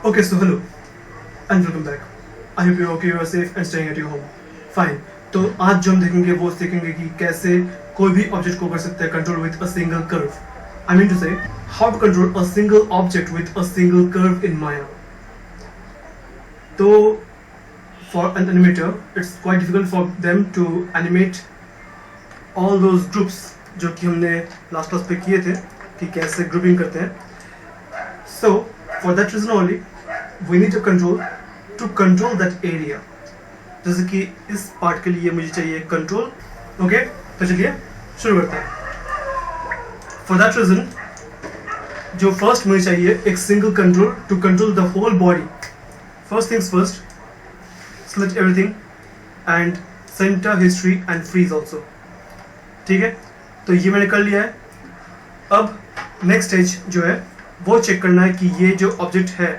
Okay, so hello and welcome back. I hope you're okay, you are safe and staying at your home. Fine. तो आज जो हम देखेंगे वो सीखेंगे कि कैसे कोई भी ऑब्जेक्ट को कर सकते हैं control with a single curve. I mean to say how to control a single object with a single curve in Maya. तो for an animator, it's quite difficult for them to animate all those groups जो कि हमने last class पे किए थे कि कैसे grouping करते हैं. So for that reason only we need a control to control that area. जैसे कि इस पार्ट के लिए मुझे चाहिए कंट्रोल. ओके, तो चलिए शुरू करते हैं. फॉर दैट रीजन जो फर्स्ट मुझे चाहिए एक single control to control the whole body. First things first, select everything and centre history and freeze also. ठीक है, तो ये मैंने कर लिया है. अब नेक्स्ट स्टेज जो है वो चेक करना है कि ये जो ऑब्जेक्ट है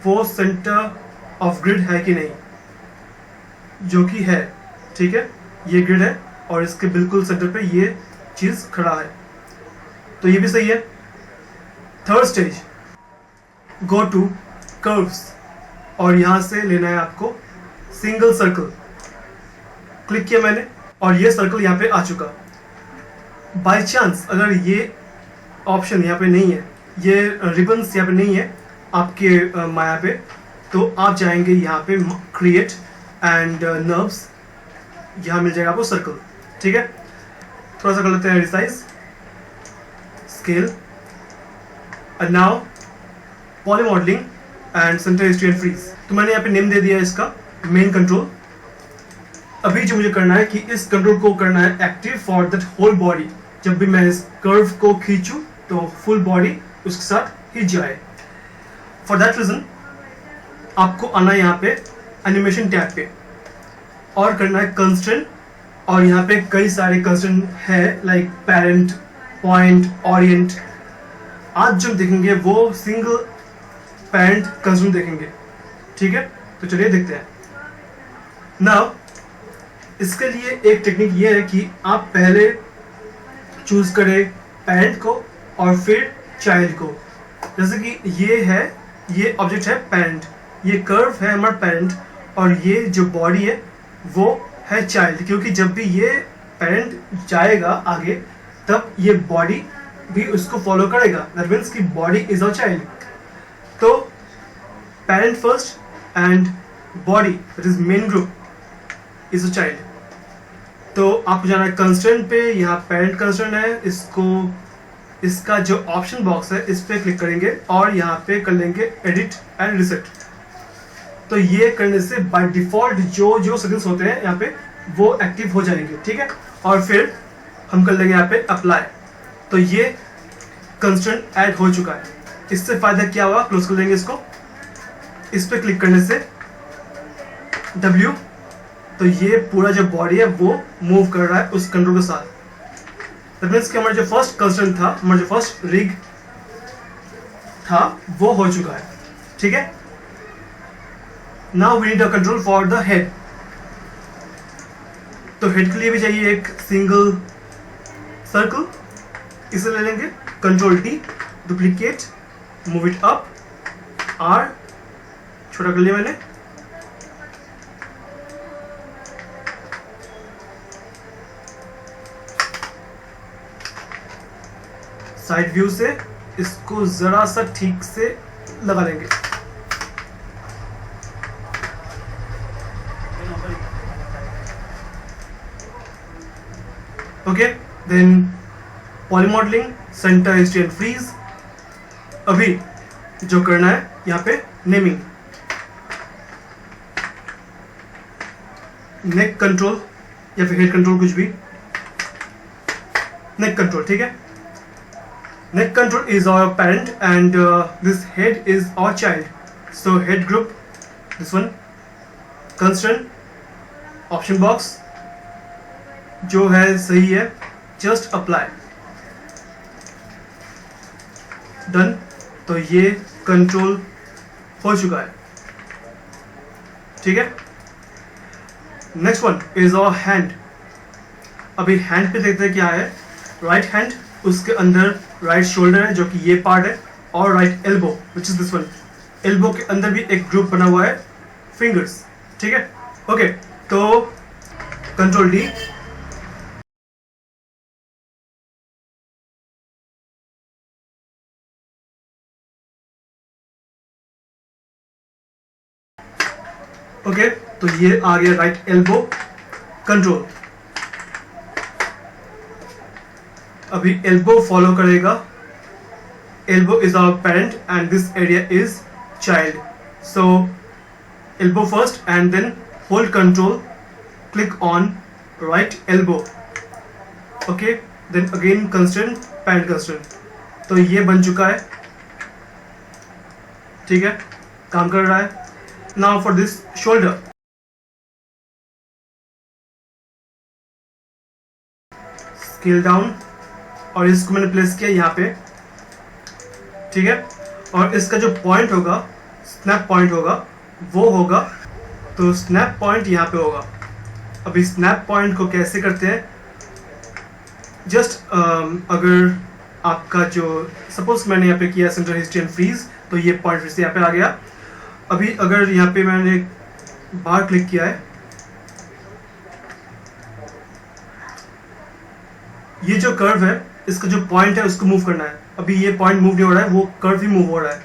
वो सेंटर ऑफ ग्रिड है कि नहीं, जो कि है. ठीक है, ये ग्रिड है और इसके बिल्कुल सेंटर पे ये चीज खड़ा है, तो ये भी सही है. Third stage, go to curves और यहां से लेना है आपको सिंगल सर्कल. क्लिक किया मैंने और ये सर्कल यहाँ पे आ चुका. बाय चांस अगर ये ऑप्शन यहाँ पे नहीं है, ये रिबन्स यहाँ पे नहीं है आपके माया पे, तो आप जाएंगे यहाँ पे क्रिएट एंड नर्व्स, यहाँ मिल जाएगा आपको सर्कल. ठीक है, थोड़ा सा कर लेते हैं resize, scale and now poly modelling and centre history and freeze. तो मैंने यहाँ पे नेम दे दिया है इसका मेन कंट्रोल. अभी जो मुझे करना है कि इस कंट्रोल को करना है active for that whole body. जब भी मैं इस कर्व को खींचूं तो फुल बॉडी उसके साथ हिट जाए. फॉर दैट रीजन आपको आना है यहाँ पे एनिमेशन टैब पे और करना है कंस्ट्रेंट. और यहाँ पे कई सारे कंस्ट्रेंट है लाइक पेरेंट, पॉइंट, ओरिएंट. आज जो देखेंगे वो सिंगल पेरेंट कंस्ट्रेंट देखेंगे. ठीक है, तो चलिए देखते हैं. नाउ इसके लिए एक टेक्निक ये है कि आप पहले चूज करें पेरेंट को और फिर चाइल्ड को. जैसे कि ये है, ये ऑब्जेक्ट है पेरेंट, ये कर्व है हमारा पेरेंट और ये जो बॉडी है वो है चाइल्ड. क्योंकि जब भी ये पेरेंट जाएगा आगे तब ये बॉडी भी उसको फॉलो करेगा. दैट मीन्स कि बॉडी इज अ चाइल्ड. तो parent first and body that is main group is a child. तो आपको जाना है कंस्ट्रेंट पे, यहाँ पेरेंट कंस्ट्रेंट है, इसको इसका जो ऑप्शन बॉक्स है इस पे क्लिक करेंगे और यहाँ पे कर लेंगे एडिट एंड रिसेट. तो ये करने से बाय डिफॉल्ट जो जो सेटिंग्स होते हैं यहाँ पे वो एक्टिव हो जाएंगे. ठीक है, और फिर हम कर लेंगे यहाँ पे अप्लाई. तो ये कंस्ट्रेंट ऐड हो चुका है. इससे फायदा क्या हुआ, क्लोज कर देंगे इसको. इस पे क्लिक करने से W, तो ये पूरा जो बॉडी है वो मूव कर रहा है उस कंट्रोल के साथ. दैट मीन्स कि हमारा जो फर्स्ट कंस्ट्रेंट था, हमारा जो फर्स्ट रिग था वो हो चुका है. ठीक है, now we need a control for the head. तो हेड के लिए भी चाहिए एक सिंगल सर्कल. इसे ले लेंगे control D, duplicate, move it up, R छोटा कर लिया मैंने. साइड व्यू से इसको जरा सा ठीक से लगा लेंगे. Okay, then poly modelling, centre history and freeze. अभी जो करना है यहाँ पे नेमिंग, नेक कंट्रोल या फिर हेड कंट्रोल, कुछ भी. नेक कंट्रोल, ठीक है. Neck control is our parent and this head is our child. So head group, this one, constraint, option box, जो है सही है, just apply. Done. तो ये कंट्रोल हो चुका है. ठीक है. Next one is our hand. अभी हैंड पे देखते हैं क्या है. राइट हैंड, उसके अंदर राइट शोल्डर है जो कि ये पार्ट है, और right elbow which is this one. Elbow के अंदर भी एक ग्रुप बना हुआ है फिंगर्स, ठीक है। ओके, तो कंट्रोल डी, ओके, तो ये आ गया राइट एल्बो कंट्रोल। अभी एल्बो फॉलो करेगा, elbow is our parent and this area is child, so elbow first and then hold control, click on right elbow, okay, then again constraint, parent constraint. तो ये बन चुका है, ठीक है, काम कर रहा है। Now for this shoulder, scale down, और इसको मैंने प्लेस किया यहाँ पे, ठीक है, और इसका जो पॉइंट होगा, स्नैप पॉइंट होगा, वो होगा, तो स्नैप पॉइंट यहाँ पे होगा। अभी स्नैप पॉइंट को कैसे करते हैं, जस्ट अगर आपका जो सपोज मैंने यहाँ पे किया सेंटर हिस्ट्री एंड फ्रीज, तो ये पॉइंट फिर से यहाँ पे आ गया। अभी अगर यहाँ पे मैंने बार क्लिक किया है, ये जो कर्व है, इसका जो पॉइंट है उसको मूव करना है। अभी ये पॉइंट मूव नहीं हो रहा है, वो कर्व ही मूव हो रहा है।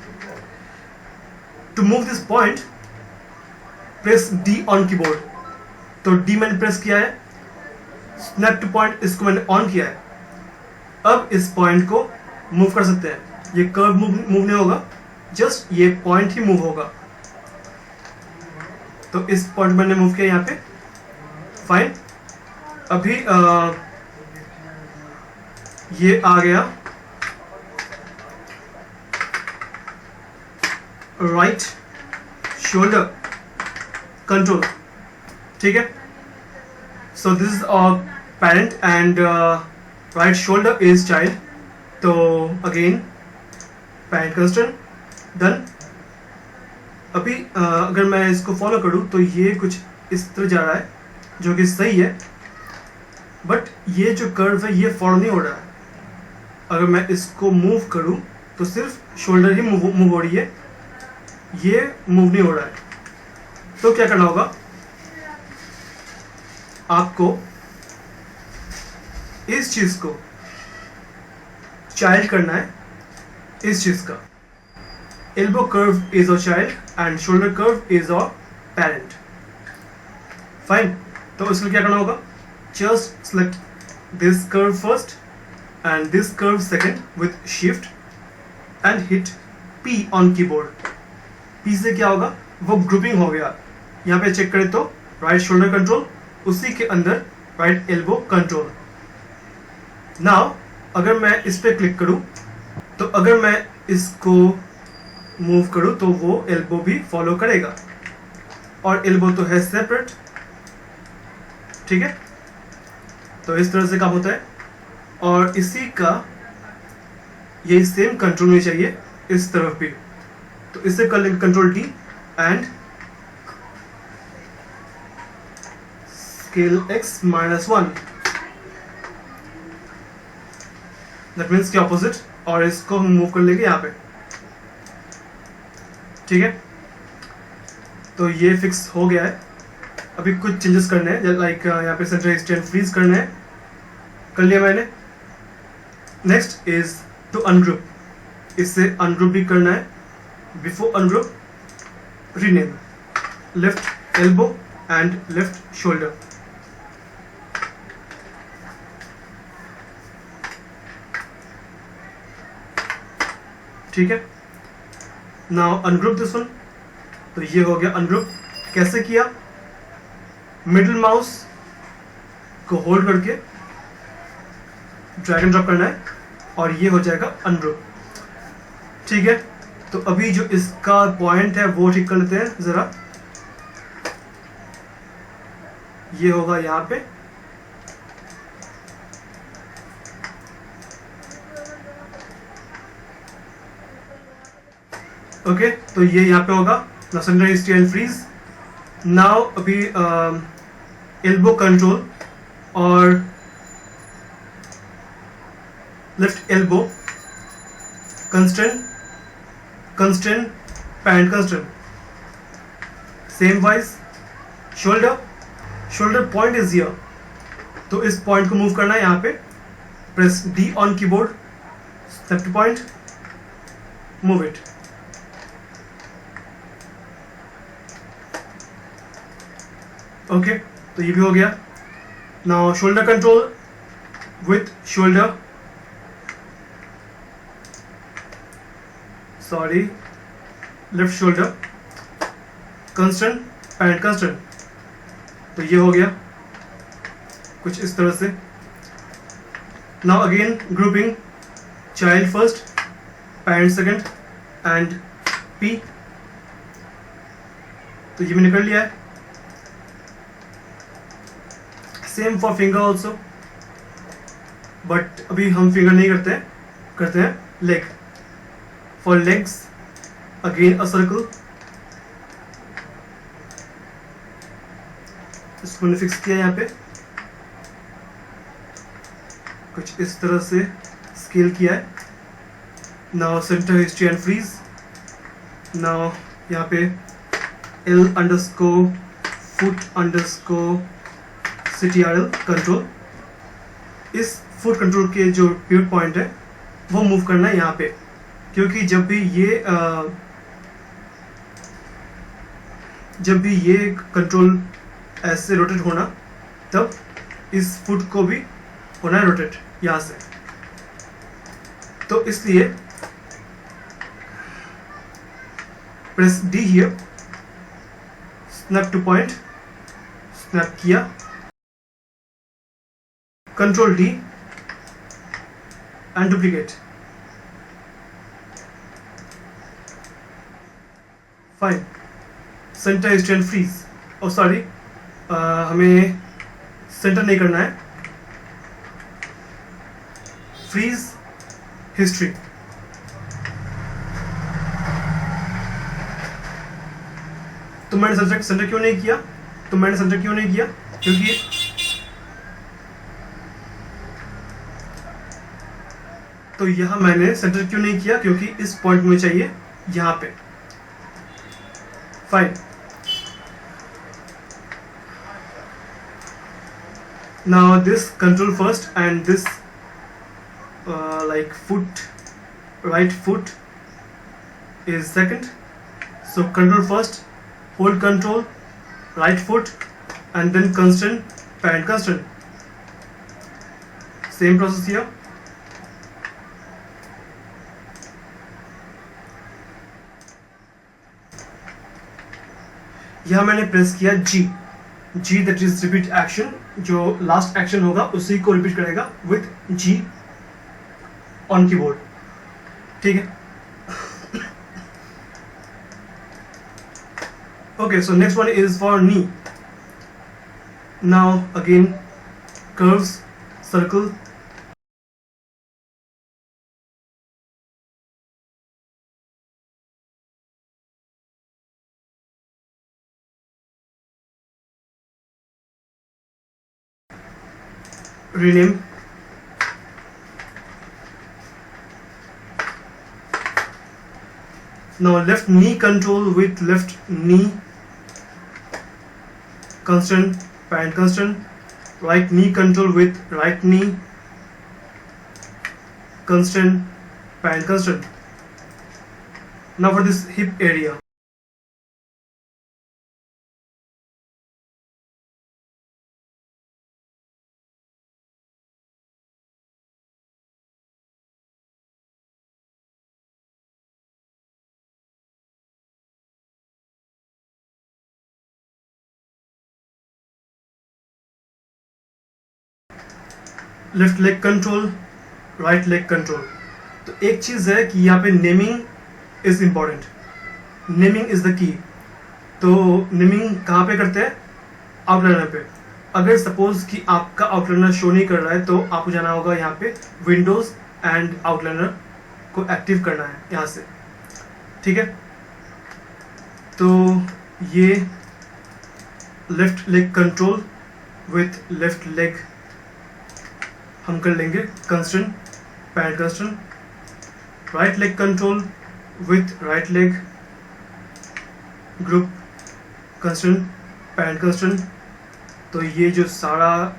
To move this point press D on keyboard, तो डी मैंने प्रेस किया है, स्नैप टू पॉइंट इसको मैंने ऑन किया है। अब इस पॉइंट को मूव कर सकते हैं, ये कर्व मूव नहीं होगा, जस्ट ये पॉइंट ही मूव होगा। तो इस पॉइंट मैंने मूव किया यहाँ पे, फाइन। अभी ये आ गया राइट शोल्डर कंट्रोल, ठीक है। So this is parent and right shoulder is child, तो अगेन पेरेंट कंस्ट्रेंट डन। अभी अगर मैं इसको फॉलो करूँ तो ये कुछ इस तरह जा रहा है, जो कि सही है, बट ये जो कर्व है ये फॉलो नहीं हो रहा है। अगर मैं इसको मूव करूं तो सिर्फ शोल्डर ही मूव हो रही है, ये मूव नहीं हो रहा है। तो क्या करना होगा, आपको इस चीज को चाइल्ड करना है, इस चीज का elbow curve is a child and shoulder curve is a parent, fine. तो उसके लिए क्या करना होगा, just select this curve first and this curve second with shift and hit P on keyboard। P से क्या होगा, वो ग्रुपिंग हो गया। यहाँ पे चेक करें तो राइट शोल्डर कंट्रोल, उसी के अंदर राइट एल्बो कंट्रोल। नाउ अगर मैं इस पे क्लिक करूं, तो अगर मैं इसको मूव करूं तो वो एल्बो भी फॉलो करेगा, और एल्बो तो है सेपरेट, ठीक है। तो इस तरह से काम होता है, और इसी का ये सेम कंट्रोल में चाहिए इस तरफ भी। तो इससे कर लेंगे control D and scale x -1, that means के ऑपोजिट, और इसको हम मूव कर लेंगे यहाँ पे, ठीक है। तो ये फिक्स हो गया है। अभी कुछ चेंजेस करने हैं, लाइक यहाँ पे सेंटर हिस्ट्री एंड फ्रीज करने हैं, कर लिया मैंने। नेक्स्ट इज टू अनग्रुप, इससे अनग्रुप भी करना है। Before ungroup, rename left elbow and left shoulder, ठीक है। नाउ अनग्रुप दिस वन, तो ये हो गया अनग्रुप। कैसे किया, मिडिल माउस को होल्ड करके ड्रैग एंड ड्रॉप करना है, और ये हो जाएगा अनग्रुप, ठीक है। तो अभी जो इसका पॉइंट है वो ठीक कर लेते हैं जरा, ये होगा यहाँ पे, ओके। तो ये यहाँ पे होगा ना, centre history and freeze. Now अभी एल्बो कंट्रोल और left elbow constraint constraint parent constraint. Same wise shoulder point is here, तो इस पॉइंट को मूव करना है यहाँ पे. Press D on keyboard, snap to point, move it. Okay, तो ये भी हो गया. Now shoulder control with shoulder, sorry, left shoulder constraint, parent constraint. तो ये हो गया कुछ इस तरह से. Now again grouping, child first, pant second and P. तो ये मैंने कर लिया है. Same for finger also, but अभी हम फिंगर नहीं करते हैं leg. For legs again a circle, इसको मैंने फिक्स किया यहाँ पे कुछ इस तरह से स्केल किया है. Now centre history and freeze. Now यहाँ पे L underscore foot underscore CTRL control. इस फुट कंट्रोल के जो पिवट पॉइंट है वो मूव करना है यहाँ पे, क्योंकि जब भी ये कंट्रोल ऐसे रोटेट होना, तब इस फुट को भी होना है रोटेट यहाँ से. तो इसलिए press D here, snap to point, snap किया, control D and duplicate. Fine. Centre history and freeze. Oh sorry, हमें सेंटर नहीं करना है, फ्रीज हिस्ट्री. तो मैंने सेंटर क्यों नहीं किया? क्योंकि तो यहां मैंने सेंटर क्यों नहीं किया? क्योंकि इस पॉइंट में चाहिए यहां पे. Fine. Now this control first and this like foot, right foot is second. So control first, hold control, right foot and then constant, parent constant. Same process here. यहाँ मैंने प्रेस किया G that is repeat action. जो last action होगा उसी को repeat करेगा with G on keyboard. ठीक है. Okay, so next one is for knee. Now again curves, circle, rename. Now left knee control with left knee constant, parent constant. Right knee control with right knee constant, parent constant. Now for this hip area, left leg control, right leg control. तो एक चीज है कि यहाँ पे naming is important. Naming is the key. तो naming कहाँ पे करते हैं? आउटलाइनर पे. अगर सपोज कि आपका आउटलाइनर शो नहीं कर रहा है तो आपको जाना होगा यहाँ पे विंडोज एंड आउटलाइनर को एक्टिव करना है यहाँ से. ठीक है. तो ये left leg control with left leg हम कर लेंगे constraint, pad constraint. Right leg control with right leg group constraint, parent constraint. तो ये जो सारा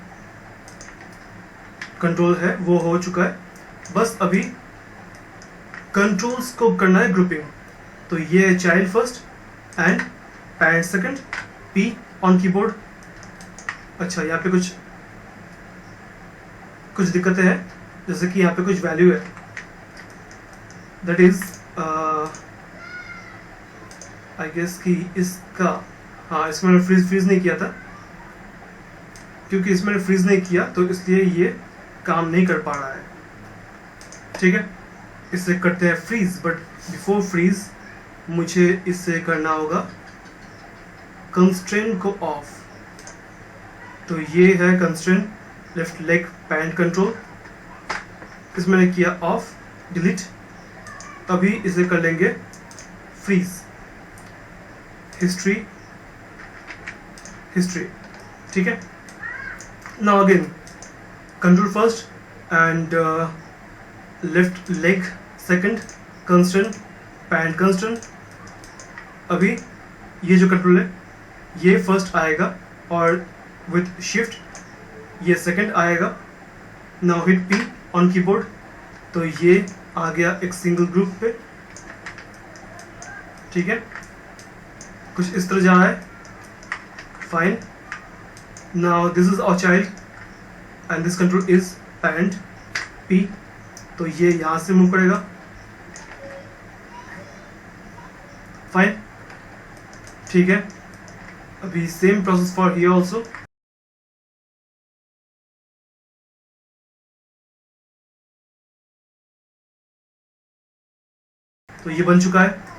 कंट्रोल है वो हो चुका है, बस अभी कंट्रोल्स को करना है ग्रुपिंग। तो ये है child first and parent second, P on keyboard. अच्छा, यहाँ पे कुछ दिक्कतें हैं, जैसे कि यहाँ पे कुछ वैल्यू है, दैट इज आई गेस कि इसका, हाँ इसमें मैंने फ्रीज नहीं किया था, क्योंकि इसमें मैंने फ्रीज नहीं किया तो इसलिए ये काम नहीं कर पा रहा है। ठीक है, इससे करते हैं फ्रीज, बट बिफोर फ्रीज मुझे इससे करना होगा कंस्ट्रेंट को ऑफ। तो ये है constraint left leg parent control, इस मैंने किया ऑफ, डिलीट। अभी इसे कर लेंगे फ्रीज, हिस्ट्री, ठीक है। Now again control first and left leg second, constraint parent constraint. अभी ये जो कंट्रोल है ये फर्स्ट आएगा और विथ शिफ्ट ये सेकंड आएगा। Now hit P on keyboard, तो ये आ गया एक सिंगल ग्रुप पे। ठीक है, कुछ इस तरह जा रहा है, fine. Now this is our child and this control is parent P, तो ये यहां से मूव करेगा, फाइन। ठीक है, अभी same process for here also. तो ये बन चुका है।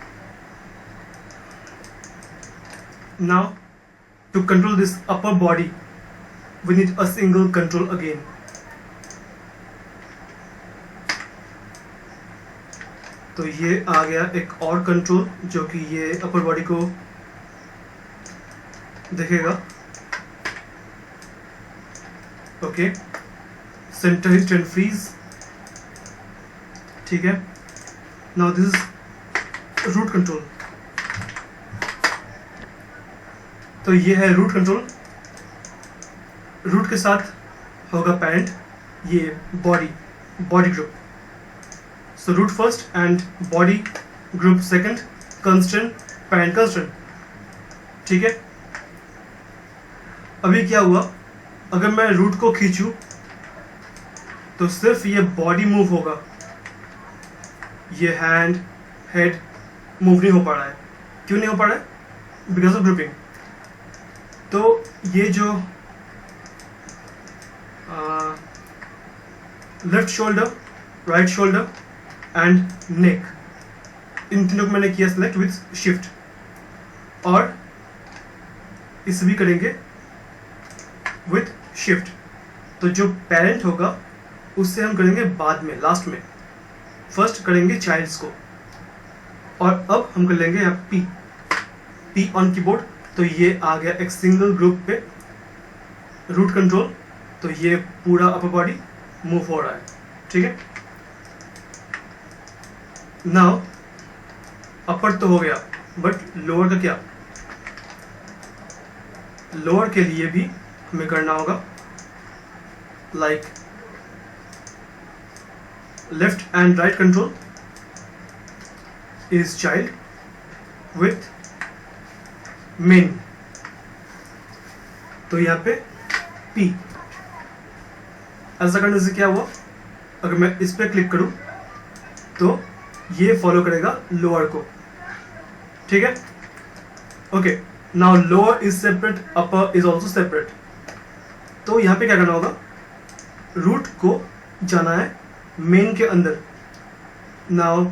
Now to control this upper body we need a single control again. तो ये आ गया एक और कंट्रोल जो कि ये अपर बॉडी को देखेगा। ओके, सेंटर हिस्ट एंड फ्रीज। ठीक है, now this is root control. तो ये है रूट कंट्रोल, रूट के साथ होगा पैरेंट, ये body group. So root first and body group second, constraint parent constraint. ठीक है, अभी क्या हुआ, अगर मैं रूट को खींचूं तो सिर्फ ये बॉडी मूव होगा, ये हैंड हेड मूव नहीं हो पा रहा है। क्यों नहीं हो पा रहा है? Because of grouping. तो ये जो left shoulder, right shoulder and neck, इन तीनों को मैंने किया सेलेक्ट विथ शिफ्ट, और इसे भी करेंगे विथ शिफ्ट। तो जो पेरेंट होगा उससे हम करेंगे बाद में, लास्ट में। फर्स्ट करेंगे चाइल्ड्स को, और अब हम कर लेंगे यहाँ पी ऑन कीबोर्ड। तो ये आ गया एक सिंगल ग्रुप पे रूट कंट्रोल, तो ये पूरा अपर बॉडी मूव हो रहा है। ठीक है, नाउ अपर तो हो गया, बट लोअर का क्या? लोअर के लिए भी हमें करना होगा like left and right control is child with main. तो यहाँ पे पी, ऐसा करने से क्या हुआ, अगर मैं इस पे क्लिक करूं तो ये फॉलो करेगा लोअर को। ठीक है, okay. Now lower is separate, upper is also separate. तो यहाँ पे क्या करना होगा, रूट को जाना है मेन के अंदर। Now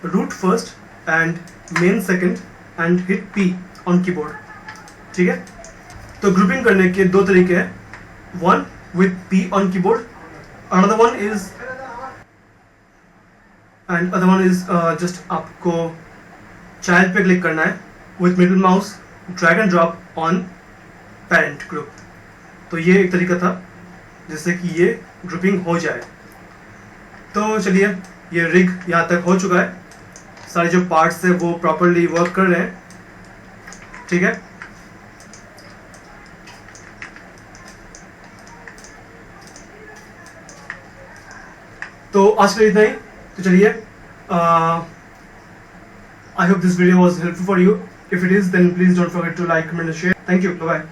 root first and main second and hit P on keyboard. ठीक है, तो ग्रुपिंग करने के दो तरीके हैं, one with P on keyboard, another one is just आपको चाइल्ड पे क्लिक करना है with middle mouse, drag and drop on parent group. तो ये एक तरीका था जिससे कि ये ग्रुपिंग हो जाए। तो चलिए, ये रिग यहाँ तक हो चुका है, सारे जो पार्ट्स है वो प्रॉपरली वर्क कर रहे हैं। ठीक है। तो आज के लिए इतना ही। तो चलिए, I hope this video was helpful for you. If it is, then please don't forget to like, comment and share. Thank you. Bye bye.